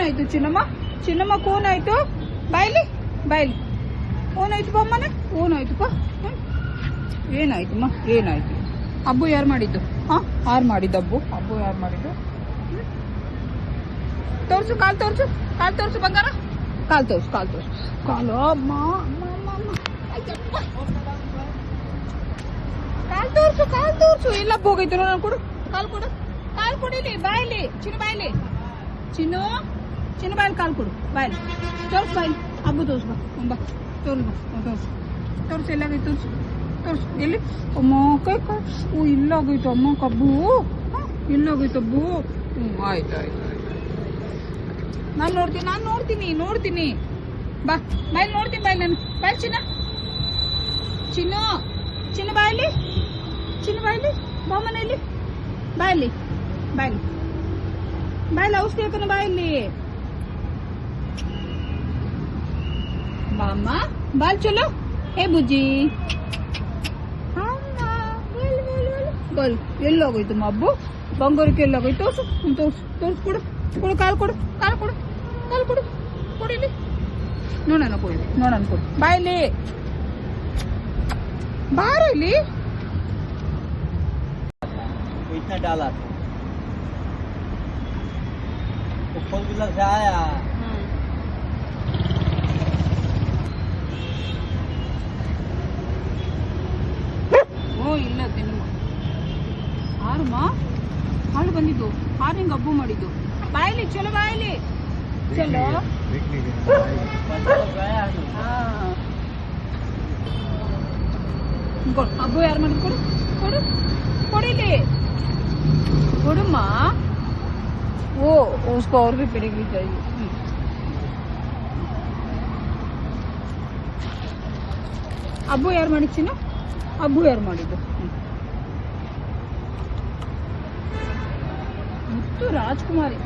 ಏನಾಯ್ತು ಚಿನ್ನಮ್ಮ? ಚಿನ್ನಮ್ಮ ಕೋನಾಯ್ತು? ಬಾಯ್ಲಿ ಬಾಯ್ಲಿ ಓನಾಯ್ತು ಬಮ್ಮನೆ? ಓನಾಯ್ತುಪ್ಪ. ಏನಾಯ್ತಮ್ಮ? ಏನಾಯ್ತು? ಹಬ್ಬು ಯಾರು ಮಾಡಿದ್ದು? ಯಾರು ಮಾಡಿದ್ದು ಹಬ್ಬು? ಹಬ್ಬು ಯಾರು ಮಾಡಿದ್ದು? ತೋರ್ಸು ಕಾಲು ತೋರ್ಸು, ಕಾಲು ತೋರ್ಸು ಬಂಗಾರ, ಕಾಲು ತೋರ್ಸು, ಕಾಲು ತೋರ್ಸು, ಕಾಲು. ಅಮ್ಮ ಕಾಲು ತೋರ್ಸು, ಕಾಲು ತೋರ್ಸು. ಎಲ್ಲ ಹೋಗೈತು ನಾನು ಕೊಡು, ಕಾಲು ಕೊಡು, ಕಾಲು ಕೊಡಿಲಿ. ಬಾಯ್ಲಿ ಚಿನ್ನು, ಬಾಯ್ಲಿ ಚಿನ್ನು, ಚಿನ್ನು ಬಾಯ್ಲಿ ಕಾಲು ಕೊಡು. ಬಾಯ್ಲಿ ತೋರ್ಸು, ಬಾಯ್ಲಿ ಹಬ್ಬು ತೋರ್ಸು. ಬಾ ತೋರ್ಸು, ಬಾ ತೋರ್ಸು, ತೋರ್ಸು. ಎಲ್ಲಾಗೈತೆ ತೋರ್ಸು, ತೋರ್ಸು. ಎಲ್ಲಿ? ಅಮ್ಮ ಕೈ ಕೈ. ಇಲ್ಲಾಗೈತು ಅಮ್ಮ ಕಬ್ಬು, ಇಲ್ಲಾಗೈತು ಹಬ್ಬು. ಆಯ್ತು ಆಯ್ತು ಆಯ್ತು. ನಾನು ನೋಡ್ತೀನಿ, ನಾನು ನೋಡ್ತೀನಿ, ನೋಡ್ತೀನಿ. ಬಾ ಬಾಯ್ಲಿ ನೋಡ್ತೀನಿ. ಬಾಯ್ಲಿ ನಾನು ಬಾಯ್ಲಿ ಚಿನ್ನ, ಚಿನ್ನು, ಚಿನ್ನ ಬಾಯ್ಲಿ, ಚಿನ್ನ ಬಾಯ್ಲಿ ಬಾ ಮನೆಯಲ್ಲಿ. ಬಾಯ್ಲಿ ಬಾಯ್ಲಿ ಬಾಯ್ಲಿ ಔಷಧಿ ಹಾಕೋಣ ಬಾಯಲ್ಲಿ. ಬಾಮ್ಮ ಬಾಲ್ ಚಲೋ. ಏ ಬುಜ್ಜಿ ಬಾಲ್. ಎಲ್ಲೋಗೋಯ್ತು ಹಬ್ಬು? ಬಂಗಾರಕ್ಕೆ ಎಲ್ಲೋಗೋಯ್ತು? ತೋರ್ಸು, ತೋರ್ಸು, ತೋರ್ಸು. ಕೊಡು ಕೊಡು, ಕಾಲು ಕೊಡು, ಕಾಲು ಕೊಡು, ಕಾಲು ಕೊಡು, ಕೊಡಿಲಿ. ನೋಡೋಣ ಕೊಡಿ, ನೋಡೋಣ ಕೊಡು. ಬಾಯಲ್ಲಿ ಬಾರ ಇಲ್ಲಿ. इतना डाला था वो फोर व्हीलर से आया। ಓ ಇಲ್ಲ ತಿನ್ನಮ್ಮ. ಆರಮ್ಮ ಹಾಳು ಬಂದಿದ್ದು, ಹಾರು ಹಿಂಗೆ ಹಬ್ಬು ಮಾಡಿದ್ದು. ಬಾಯಲ್ಲಿ ಚಲೋ, ಬಾಯಲ್ಲಿ ಚಲೋ. ಕೊಡು ಹಬ್ಬು ಯಾರು ಮಾಡಿದ್? ಕೊಡು ಕೊಡು, ಕೊಡಿಲಿ ಕೊಡಮ್ಮ. ಓ उसको और भी पेडिग्री चाहिए. ಹಬ್ಬು ಯಾರು ಮಾಡಿದ್ ಚಿನ್ನು? ಹಬ್ಬು ಯಾರು ಮಾಡಿದ್ದು? ಮುತ್ತು ರಾಜ್ಕುಮಾರಿ.